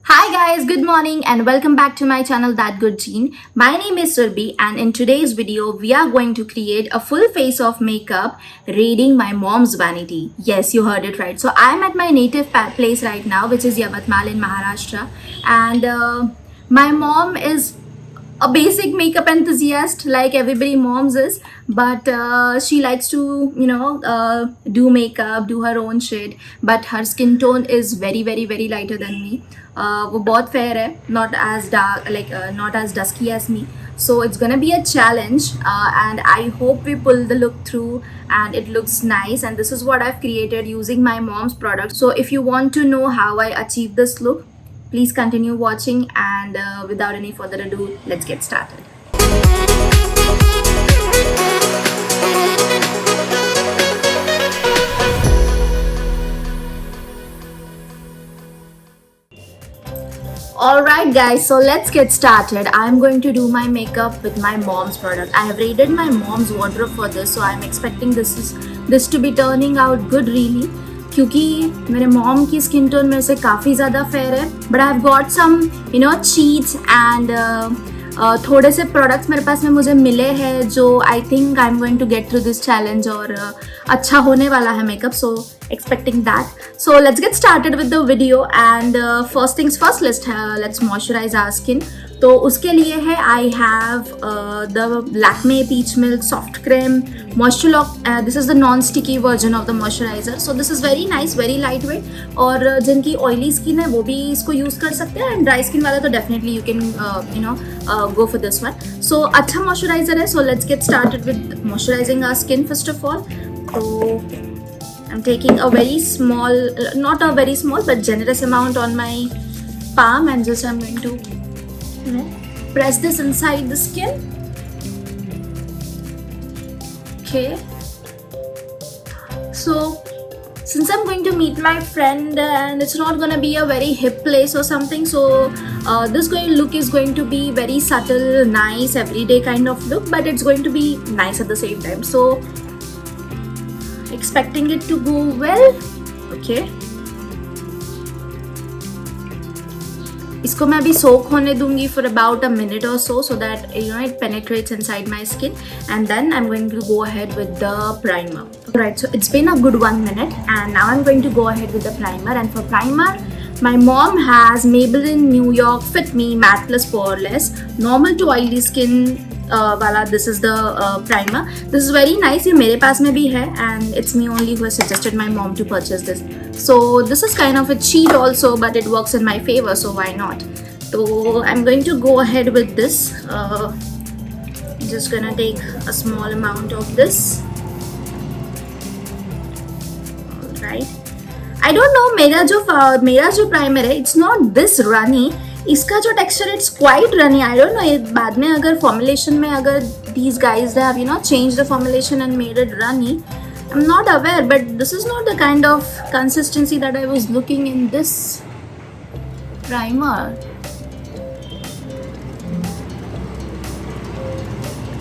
Hi guys, good morning and welcome back to my channel That Good Gene. My name is Surbi and in today's video we are going to create a full face of makeup raiding my mom's vanity. Yes, you heard it right. So I'm at my native place right now, which is Yavatmal in Maharashtra, and my mom is a basic makeup enthusiast like everybody moms is, but she likes to do makeup, do her own shit, but her skin tone is very lighter than me. वो बहुत fair है, not as dark, like not as dusky as me. So it's gonna be a challenge, and I hope we pull the look through and it looks nice. And this is what I've created using my mom's product. So if you want to know how I achieve this look, please continue watching, and without any further ado, let's get started. Alright guys, so let's get started. I'm going to do my makeup with my mom's product. I have raided my mom's wardrobe for this, so I'm expecting this to be turning out good really. क्योंकि मेरे mom की skin tone मेरे से काफ़ी ज़्यादा fair है, but I have got some cheats and थोड़े से प्रोडक्ट्स मेरे पास में मुझे मिले हैं जो I think I am going to get through this challenge, और अच्छा होने वाला है makeup. So expecting that. So let's get started with the video, and first things first, let's moisturize our skin. तो उसके लिए है I have the Lakme Peach Milk Soft Cream Moisture Lock. This is the non-sticky version of the moisturizer. So this is very nice, very lightweight. और जिनकी oily skin है वो भी इसको use कर सकते हैं, and dry skin वाला तो definitely you can go for this one. So अच्छा moisturizer है. So let's get started with moisturizing our skin first of all. So I'm taking a very small, not a very small, but generous amount on my palm, and just I'm going to press this inside the skin. Okay. So since I'm going to meet my friend and it's not going to be a very hip place or something, so this look is going to be very subtle, nice, everyday kind of look, but it's going to be nice at the same time. So expecting it to go well. Okay, इसको मैं अभी सोक होने दूंगी for about a minute or so that it penetrates inside my skin, and then I'm going to go ahead with the primer. Right, so it's been a good 1 minute, and now I'm going to go ahead with the primer. And for primer, my mom has Maybelline New York Fit Me Matte Plus Poreless Normal to Oily Skin वाला. This is the primer. This is very nice. ये मेरे पास में भी है, and it's me only who has suggested my mom to purchase this. So this is kind of a cheat also, but it works in my favor, so why not? So I'm going to go ahead with this. Just gonna take a small amount of this. Alright. I don't know, मेरा जो primer है, it's not this runny. इसका जो texture it's quite runny. I don't know, बाद में अगर formulation में अगर these guys have change the formulation and made it runny, I am not aware, but this is not the kind of consistency that I was looking in this primer.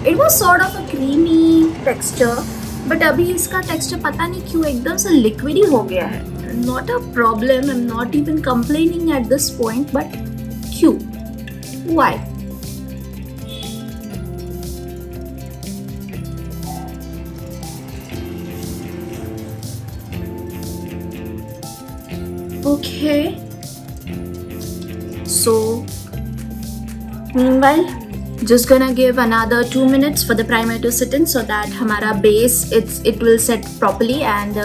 It was sort of a creamy texture, but अभी इसका texture पता नहीं क्यों एकदम से liquidy हो गया है. Not a problem, I am not even complaining at this point, but क्यों? Why? Okay. So meanwhile, just gonna give another 2 minutes for the primer to sit in, so that हमारा base it will set properly, and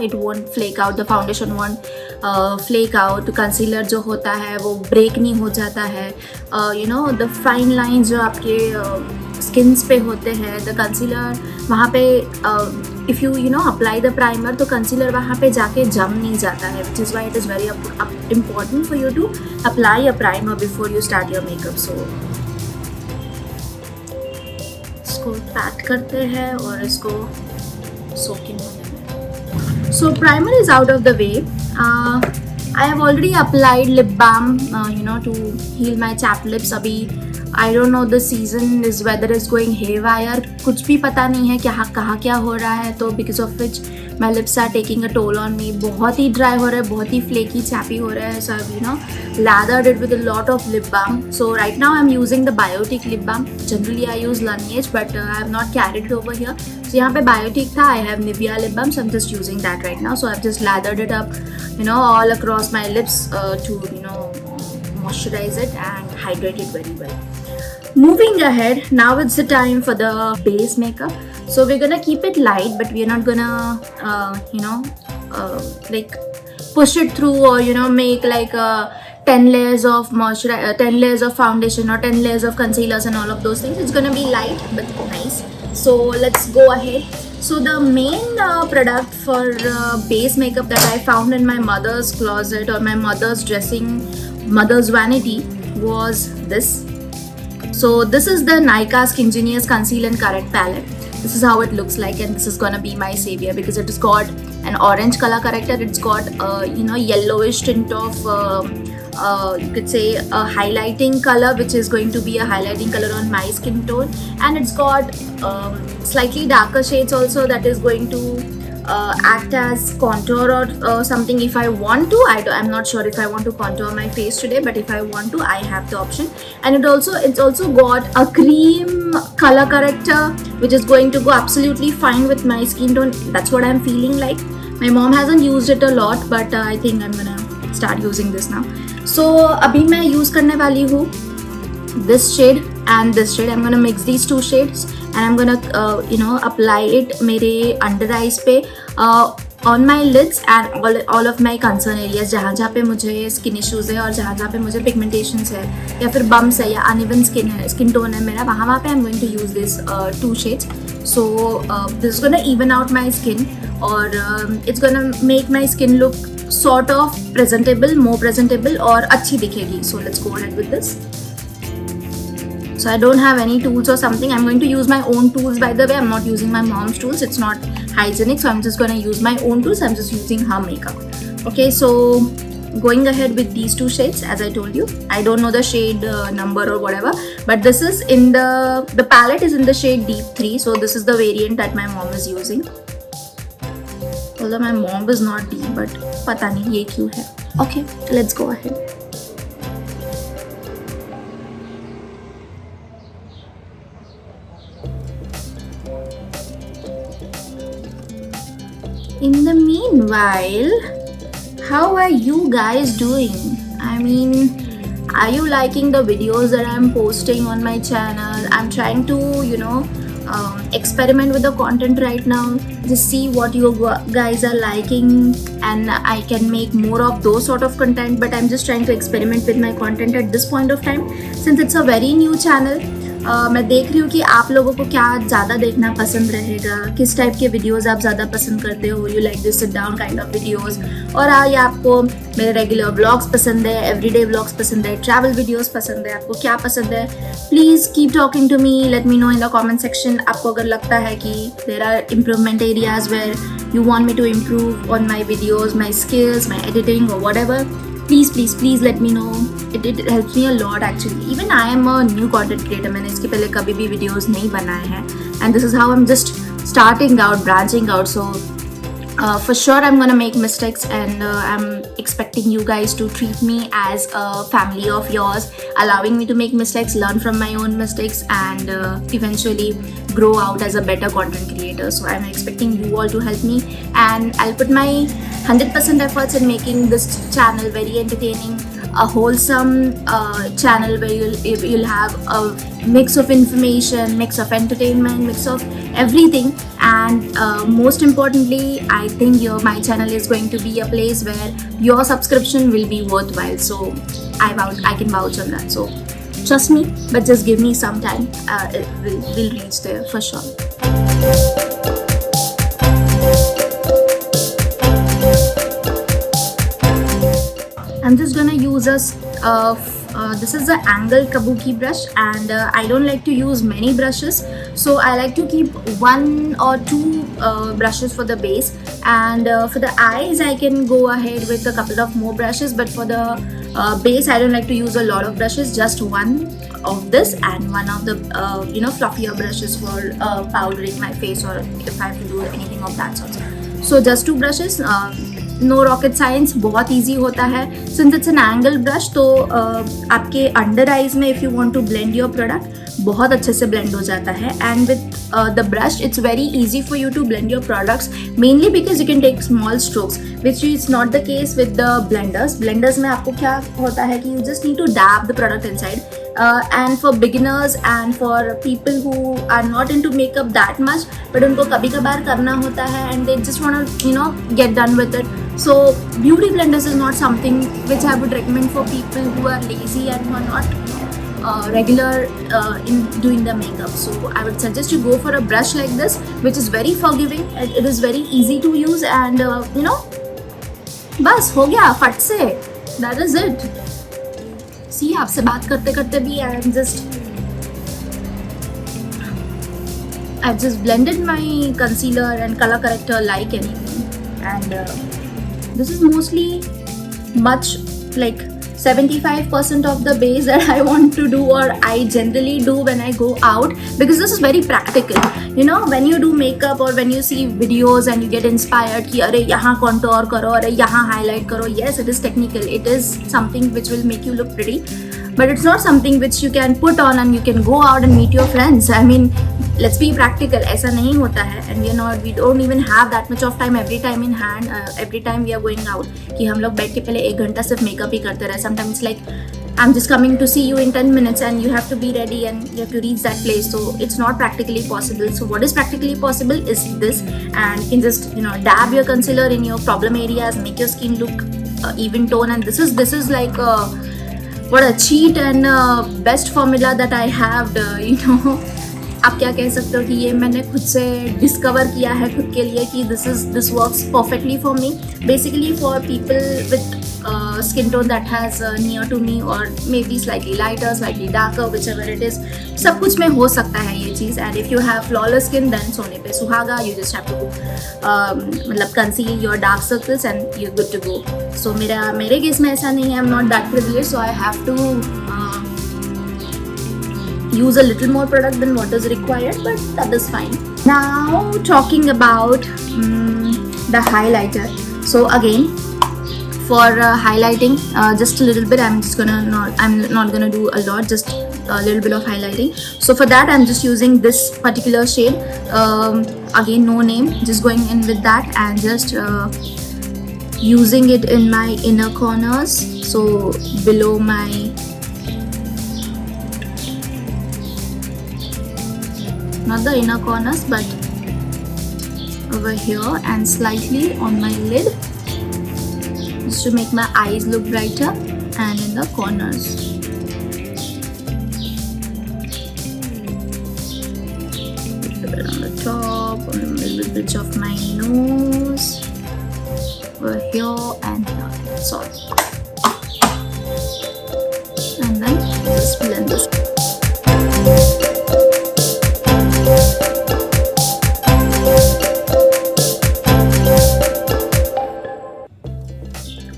it won't flake out. The foundation won't flake out. Concealer जो होता है वो break नहीं हो जाता है. The fine lines जो आपके स्किन्स पे होते हैं, द कंसीलर वहाँ पे if you apply the primer, तो कंसीलर वहाँ पे जाके जम नहीं जाता है, which is why it is very important for you to apply a primer before you start your makeup. So इसको पैट करते हैं और इसको सोकिंग होने में. So primer is out of the way. I have already applied lip balm, to heal my chapped lips. अभी I don't know, the season is weather is going haywire. कुछ भी पता नहीं है कहाँ क्या हो रहा है, तो because of which my lips are taking a toll on me. बहुत ही dry हो रहा है, बहुत ही flaky chappy हो रहा है. So I've lathered it with a lot of lip balm. So right now I'm using the Biotic lip balm. Generally I use Laneige, but I have not carried it over here. So यहाँ पे Biotic था, I have Nivea lip balm, so I'm just using that right now. So I've just lathered it up, all across my lips to moisturize it and hydrate it very well. Moving ahead, now it's the time for the base makeup. So we're gonna keep it light, but we're not gonna like push it through or make like 10 layers of 10 layers of foundation or 10 layers of concealers and all of those things. It's gonna be light but nice. So let's go ahead. So the main product for base makeup that I found in my mother's closet or my mother's vanity was this. So this is the Nykaa Skin Genius Conceal and Correct palette. This is how it looks like, and this is gonna be my savior because it has got an orange color corrector. It's got yellowish tint of you could say a highlighting color, which is going to be a highlighting color on my skin tone, and it's got slightly darker shades also that is going to act as contour or something if I want to. I'm not sure if I want to contour my face today, but if I want to, I have the option. And it's also got a cream color corrector, which is going to go absolutely fine with my skin tone. That's what I'm feeling like. My mom hasn't used it a lot, but I think I'm gonna start using this now. So अभी मैं use करने वाली हूँ this shade and this shade. I'm gonna mix these two shades and I'm gonna apply it मेरे under eyes पे on my lids and all of my concern areas, जहाँ पे मुझे skin issues है और जहाँ पे मुझे pigmentations है या फिर bumps है या uneven skin tone है मेरा, वहाँ पे I'm going to use this two shades. So this is gonna even out my skin or it's gonna make my skin look sort of presentable, more presentable और अच्छी दिखेगी. So let's go ahead with this. So I don't have any tools or something. I'm going to use my own tools, by the way. I'm not using my mom's tools. It's not hygienic. So I'm just going to use my own tools. I'm just using her makeup. Okay, so going ahead with these two shades, as I told you. I don't know the shade number or whatever, but this is in the palette is in the shade Deep 3. So this is the variant that my mom is using. Although my mom is not deep, but पता नहीं ये क्यों है. Okay, let's go ahead. In the meanwhile, how are you guys doing? I mean, are you liking the videos that I'm posting on my channel? I'm trying to, experiment with the content right now. Just see what you guys are liking and I can make more of those sort of content. But I'm just trying to experiment with my content at this point of time. Since it's a very new channel, मैं देख रही हूँ कि आप लोगों को क्या ज़्यादा देखना पसंद रहेगा, किस टाइप के वीडियोस आप ज़्यादा पसंद करते हो. You like this sit down kind of videos, और या आपको मेरे रेगुलर व्लॉग्स पसंद है, एवरीडे व्लॉग्स पसंद है, ट्रैवल वीडियोस पसंद है, आपको क्या पसंद है. Please keep talking to me, let me know in the comment section. आपको अगर लगता है कि there are improvement areas where you want me to improve on my videos, my skills, my editing और whatever, please let me know. It helps me a lot actually. Even I am a new content creator. मैंने इसके पहले कभी भी videos नहीं बनाए हैं, and this is how I'm just starting out, branching out. So for sure I'm gonna make mistakes, and I'm expecting you guys to treat me as a family of yours, allowing me to make mistakes, learn from my own mistakes, and eventually grow out as a better content creator. So I'm expecting you all to help me, and I'll put my 100% efforts in making this channel very entertaining, a wholesome channel where you'll have a mix of information, mix of entertainment, mix of everything, and most importantly, I think my channel is going to be a place where your subscription will be worthwhile. So I can vouch on that. So trust me, but just give me some time. We'll reach there for sure. I'm just gonna use this is the angled kabuki brush, and I don't like to use many brushes, so I like to keep one or two brushes for the base, and for the eyes I can go ahead with a couple of more brushes, but for the base, I don't like to use a lot of brushes, just one of this and one of the fluffier brushes for powdering my face, or if I have to do anything of that sort. So just 2 brushes, no rocket science, बहुत easy होता है. Since it's an angle brush, तो आपके under eyes में if you want to blend your product, बहुत अच्छे से blend हो जाता है. And with the brush, it's very easy for you to blend your products, mainly because you can take small strokes, which is not the case with the blenders. Blenders में आपको क्या होता है कि you just need to dab the product inside. And for beginners and for people who are not into makeup that much, but उनको कभी कभार करना होता है and they just want to get done with it. So beauty blenders is not something which I would recommend for people who are lazy and who are not regular in doing the makeup. So I would suggest you go for a brush like this, which is very forgiving. It is very easy to use, and बस हो गया फट से. That is it. See, आपसे बात करते करते भी I've just blended my concealer and color corrector like anything, and this is mostly much like 75% of the base that I want to do, or I generally do when I go out, because this is very practical. When you do makeup or when you see videos and you get inspired कि अरे यहाँ contour करो, अरे यहाँ highlight करो. Yes, it is technical. It is something which will make you look pretty, but it's not something which you can put on and you can go out and meet your friends. I mean, let's be practical. ऐसा नहीं होता है, and we don't even have that much of time every time in hand. Every time we are going out, कि हम लोग बैठ के पहले 1 घंटा सिर्फ makeup ही करते रहे. Sometimes it's like I'm just coming to see you in 10 minutes and you have to be ready and you have to reach that place. So it's not practically possible. So what is practically possible is this, and you can just dab your concealer in your problem areas, make your skin look even tone. And this is like what a cheat and best formula that I have. आप क्या कह सकते हो कि ये मैंने खुद से डिस्कवर किया है खुद के लिए कि this works perfectly for me. Basically for people with skin tone that has near to me, or maybe slightly lighter, slightly darker, whichever it is, सब कुछ में हो सकता है ये चीज़. And if you have flawless skin, then सोने पे सुहागा. You just have to conceal your dark circles and you're good to go. So मेरे केस में ऐसा नहीं है. I'm not that privileged, so I have to use a little more product than what is required, but that is fine. Now talking about the highlighter. So again, for highlighting, just a little bit. I'm not gonna do a lot, just a little bit of highlighting. So for that, I'm just using this particular shade. Again, no name, just going in with that and just using it in my inner corners. So below my not the inner corners, but over here and slightly on my lid, just to make my eyes look brighter, and in the corners. A little bit on the top, on the little bit of my nose, over here and here. That's all. And then just blend this.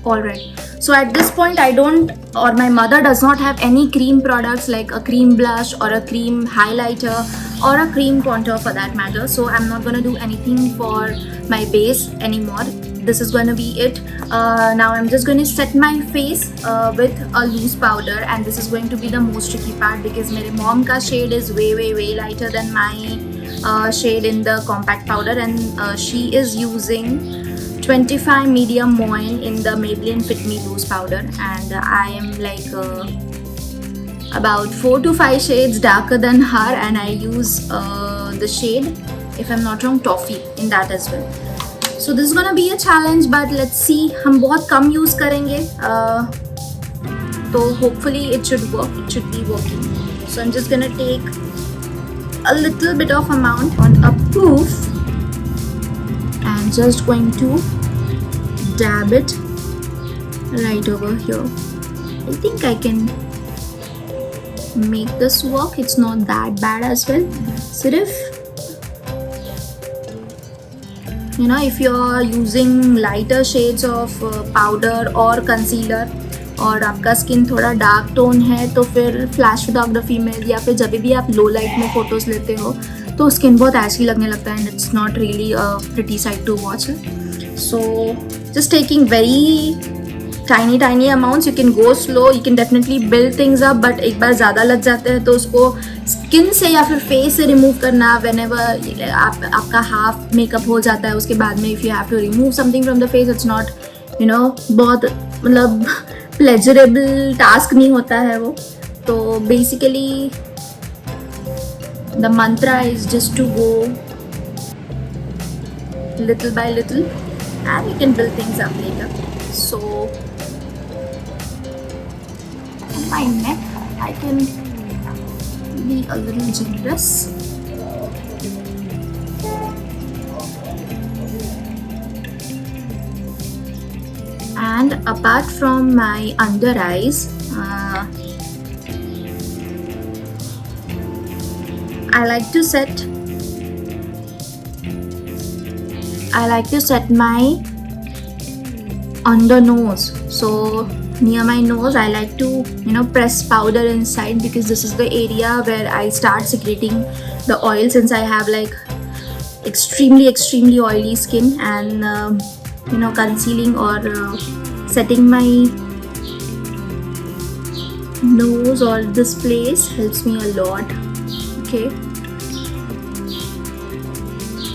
Alright, so at this point I don't, or my mother does not have any cream products like a cream blush or a cream highlighter or a cream contour for that matter. So I'm not going to do anything for my base anymore. This is going to be it. Now I'm just going to set my face with a loose powder, and this is going to be the most tricky part because my mom ka shade is way lighter than my shade in the compact powder, and she is using 25 medium moin in the Maybelline Fit Me loose powder, and I am like about 4 to 5 shades darker than her, and I use the shade, if I'm not wrong, Toffee in that as well. So this is gonna be a challenge, but let's see. हम बहुत कम use करेंगे, तो hopefully it should work. It should be working. So I'm just gonna take a little bit of amount on a poof and just going to dab it right over here. I think I can make this work. It's not that bad as well. Sirif, if you're using lighter shades of powder or concealer, और आपका skin थोड़ा dark tone है तो फिर flash photography में या फिर जब भी आप लो लाइट में फ़ोटोज़ लेते हो तो स्किन बहुत ऐसी लगने लगता है and it's not really a pretty sight to watch. So just taking very tiny amounts. You can go slow, you can definitely build things up, but एक बार ज़्यादा लग जाते हैं तो उसको स्किन से या फिर फेस से रिमूव करना whenever आपका हाफ मेकअप हो जाता है उसके बाद में if you have to remove something from the face, it's not बहुत मतलब pleasurable task नहीं होता है वो. तो basically the mantra is just to go little by little and you can build things up later. So my neck, I can be a little generous. And apart from my under eyes, I like to set my under nose. So near my nose I like to press powder inside because this is the area where I start secreting the oil, since I have like extremely oily skin, and concealing or setting my nose or this place helps me a lot. Okay,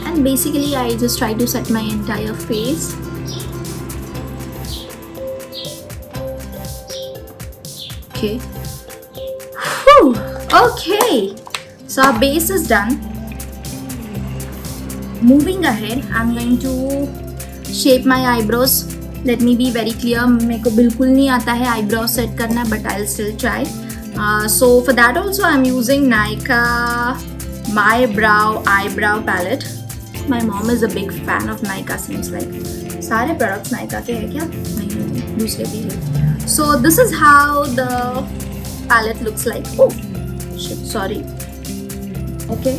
and basically I just try to set my entire face. Okay. Whew. Okay, so our base is done. Moving ahead, I'm going to shape my eyebrows. Let me be very clear, मेरे को बिल्कुल नहीं आता है eyebrows set करना, but I'll still try. So for that also I'm using Nykaa My Brow eyebrow palette. My mom is a big fan of Nykaa, seems like. सारे products Nykaa के हैं क्या? नहीं, दूसरे भी हैं. So this is how the palette looks like. Oh shit, sorry. Okay,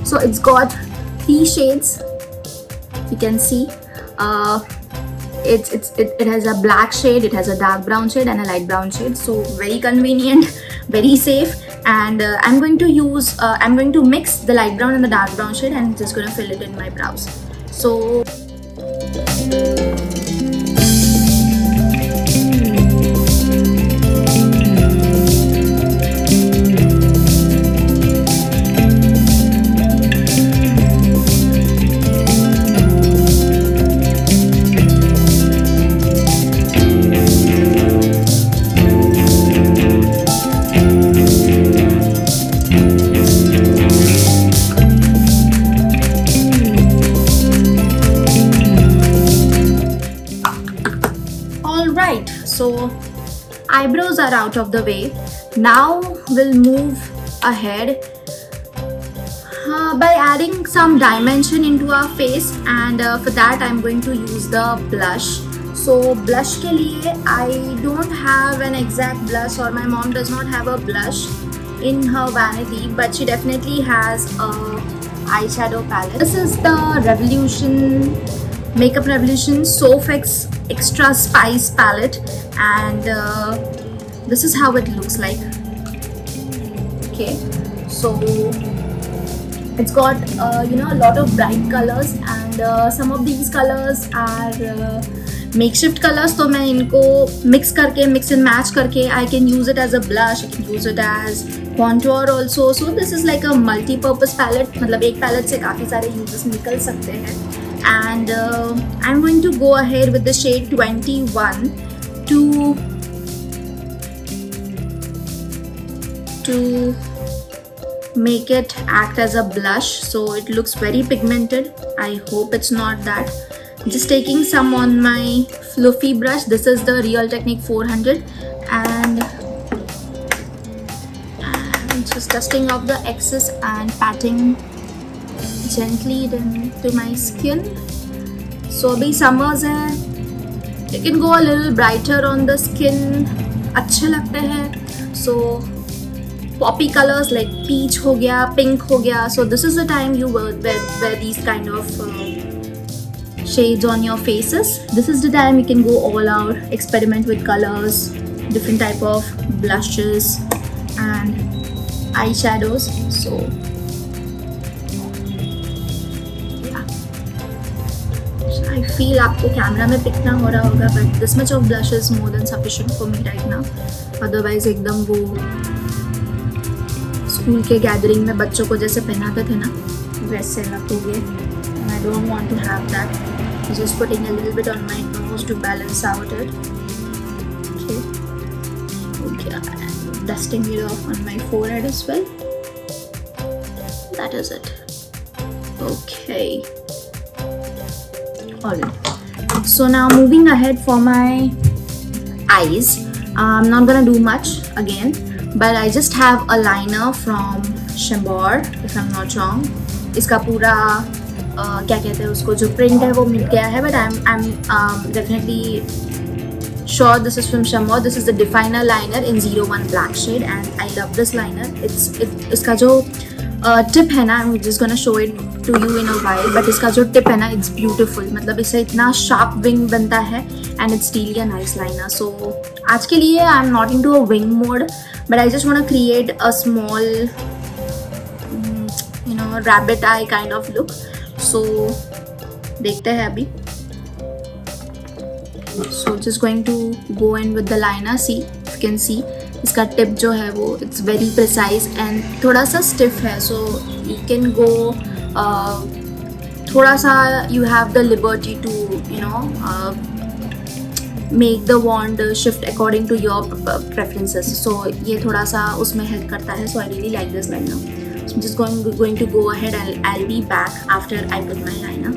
so it's got 3 shades. You can see it has a black shade, it has a dark brown shade and a light brown shade. So very convenient, very safe. And I'm going to mix the light brown and the dark brown shade and just going to fill it in my brows. So So eyebrows are out of the way. Now we'll move ahead by adding some dimension into our face, and for that I'm going to use the blush. So blush के लिए I don't have an exact blush, or my mom does not have a blush in her vanity, but she definitely has a eyeshadow palette. This is the Makeup Revolution Sofx Extra Spice palette, and this is how it looks like. Okay, so it's got a lot of bright colors, and some of these colors are makeshift colors, तो मैं इनको mix and match करके I can use it as a blush, I can use it as contour also. So this is like a multi-purpose palette, मतलब एक palette से काफ़ी सारे uses निकल सकते हैं. And I'm going to go ahead with the shade 21 to make it act as a blush, so it looks very pigmented. I hope it's not that. Just taking some on my fluffy brush. This is the Real Technique 400, and just dusting off the excess and patting gently into my skin. So abhi summers hai, you can go a little brighter on the skin, अच्छे लगते हैं. So poppy colors like peach हो गया, pink हो गया. So this is the time you wear these kind of shades on your faces. This is the time you can go all out, experiment with colors, different type of blushes and eyeshadows. So yeah, so I feel आपको camera में pick ना हो रहा होगा, but this much of blush is more than sufficient for me right now. Otherwise एकदम वो school के gathering में बच्चों को जैसे पहनाते थे ना वैसे लगोगे, and I don't want to have that. Just putting a little bit on my nose to balance out it. Okay, and dusting it off on my forehead as well. That is it. Okay. Alright. So now moving ahead for my eyes. I'm not gonna do much again, but I just have a liner from Shambor, if I'm not wrong. इसका पूरा क्या कहते हैं उसको, जो print है वो मिल गया है, but I am definitely sure this is from शम्बोर. This is the definer liner in 01 black shade and I love this liner. इसका जो टिप है ना, I am just gonna show it to you in a while, but इसका जो tip है ना, it's beautiful. मतलब इससे इतना शार्प विंग बनता है and it's really a nice liner. So आज के लिए I am not into a wing mode, but I just want to create a small rabbit eye kind of look. So देखते हैं अभी. So just going to go in with the liner. See, you can see इसका tip जो है वो it's very precise and थोड़ा सा stiff है. So you can go थोड़ा सा you have the liberty to make the wand shift according to your preferences. So ये थोड़ा सा उसमें help करता है. So I really like this liner. So I'm just going to go ahead and I'll be back after I put my liner.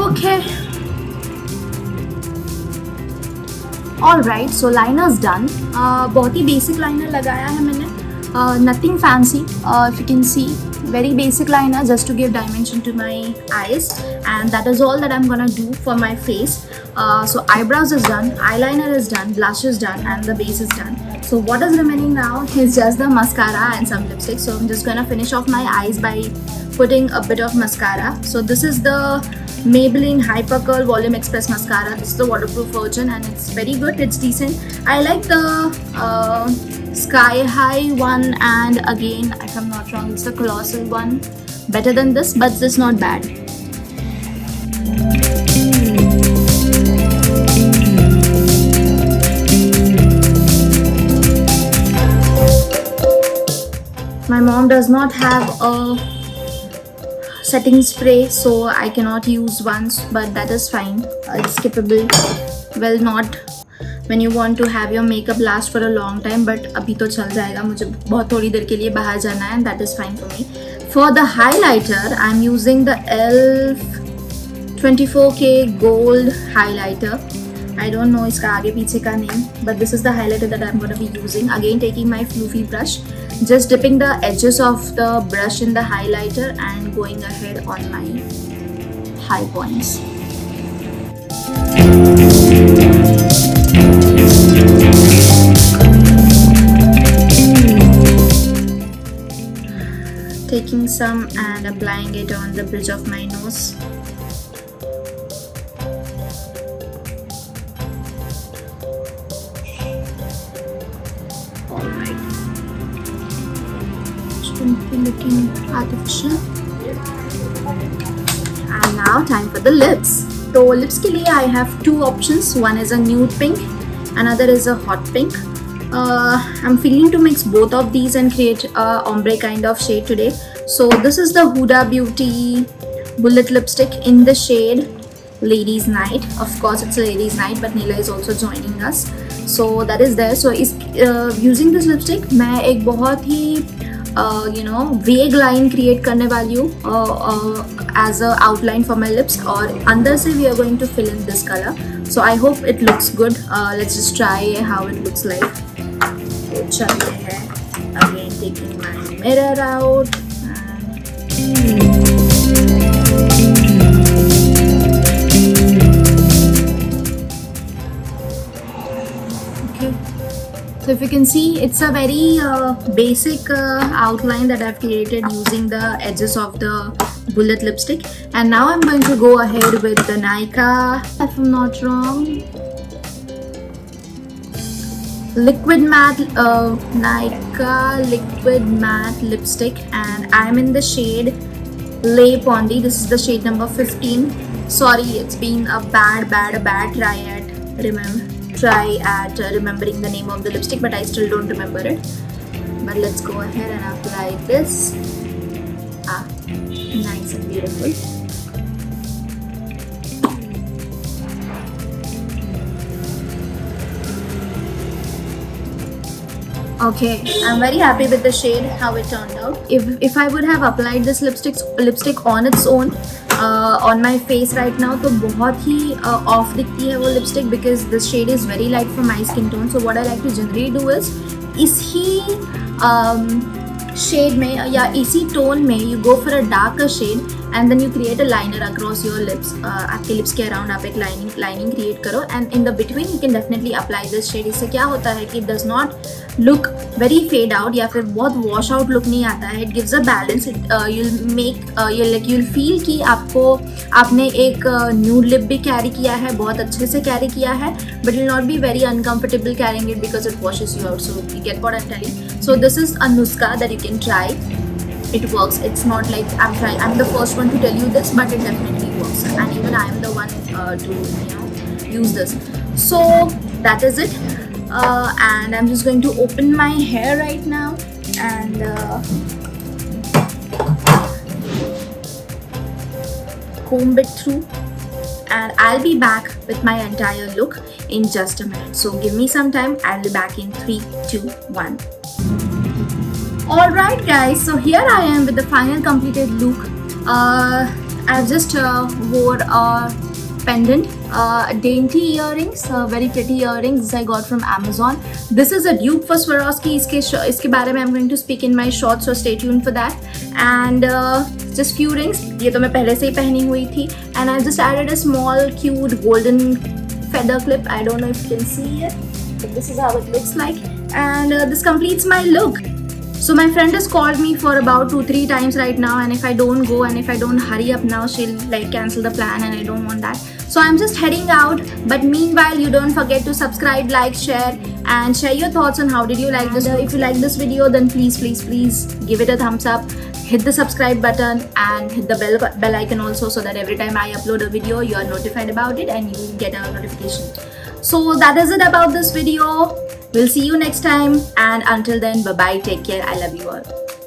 Okay. Alright, so liner's done. बहुत ही basic liner लगाया है मैंने. Nothing fancy. If you can see, very basic liner just to give dimension to my eyes, and that is all that I'm gonna do for my face. So eyebrows is done, eyeliner is done, blush is done, and the base is done. So what is remaining now is just the mascara and some lipstick. So I'm just gonna finish off my eyes by putting a bit of mascara. So this is the Maybelline Hyper Curl Volume Express Mascara. This is the waterproof version and it's very good. It's decent. I like the Sky High one, and again, if I'm not wrong, it's the Colossal one. Better than this, but this is not bad. My mom does not have a setting spray, so I cannot use once, but that is fine. It's skippable. Well, not when you want to have your makeup last for a long time, but अभी तो चल जाएगा. मुझे बहुत थोड़ी देर के लिए बाहर जाना है, and that is fine for me. For the highlighter, I'm using the ELF 24K Gold highlighter. I don't know इसका आगे पीछे का name, but this is the highlighter that I'm going to be using. Again, taking my floofy brush, just dipping the edges of the brush in the highlighter and going ahead on my high points. Taking some and applying it on the bridge of my nose. Alright. Shouldn't be looking artificial. And now time for the lips. So lips के लिए I have two options. One is a nude pink, another is a hot pink. I'm feeling to mix both of these and create a ombre kind of shade today. So this is the Huda Beauty Bullet Lipstick in the shade Ladies Night. Of course it's a Ladies Night, but Neela is also joining us. So that is there. So using this lipstick मैं एक बहुत ही vague line create करने वाली हूँ as a outline for my lips, और अंदर से we are going to fill in this color. So I hope it looks good. Let's just try how it looks like. तो चलते हैं. Again, taking my mirror out and So if you can see, it's a very basic outline that I've created using the edges of the bullet lipstick. And now I'm going to go ahead with the Nykaa, if I'm not wrong, liquid matte, Nykaa liquid matte lipstick, and I'm in the shade Le Pondy. This is the shade number 15. Sorry, it's been a bad try at remembering the name of the lipstick, but I still don't remember it. But let's go ahead and apply this. Nice and beautiful. Okay, I'm very happy with the shade, how it turned out. If I would have applied this lipstick on its own on my face right now, तो बहुत ही off दिखती है वो lipstick, because this shade is very light for my skin tone. So what I like to generally do is इसी shade में या इसी tone में you go for a darker shade and then you create a liner across your lips. आपके lips के around आप एक lining create करो, and in the between you can definitely apply this shade. इससे क्या होता है कि it does not look very fade out या फिर बहुत wash out look नहीं आता है. It gives a balance. You'll feel कि आपने एक nude lip भी carry किया है, बहुत अच्छे से carry किया है, but you'll not be very uncomfortable carrying it because it washes you out. So you get what I'm telling. So this is a nuska that you can try. It works. It's not like I'm the first one to tell you this, but it definitely works, and even I am the one to use this. So that is it, and I'm just going to open my hair right now and comb it through, and I'll be back with my entire look in just a minute. So give me some time. I'll be back in 3, 2, 1. Alright guys, so here I am with the final completed look. I've just wore a pendant, dainty earrings, very pretty earrings I got from Amazon. This is a dupe for Swarovski. इसके बारे में I'm going to speak in my short, so stay tuned for that. And just few rings. ये तो मैं पहले से ही पहनी हुई थी. And I just added a small cute golden feather clip. I don't know if you can see it, but this is how it looks like. And this completes my look. So my friend has called me for about 2-3 times right now, and if I don't go and if I don't hurry up now, she'll like cancel the plan, and I don't want that. So I'm just heading out, but meanwhile you don't forget to subscribe, like, share, and share your thoughts on how did you like this. If you like this video, then please give it a thumbs up, hit the subscribe button and hit the bell icon also, so that every time I upload a video you are notified about it and you get a notification. So that is it about this video. We'll see you next time, and until then, bye bye, take care, I love you all.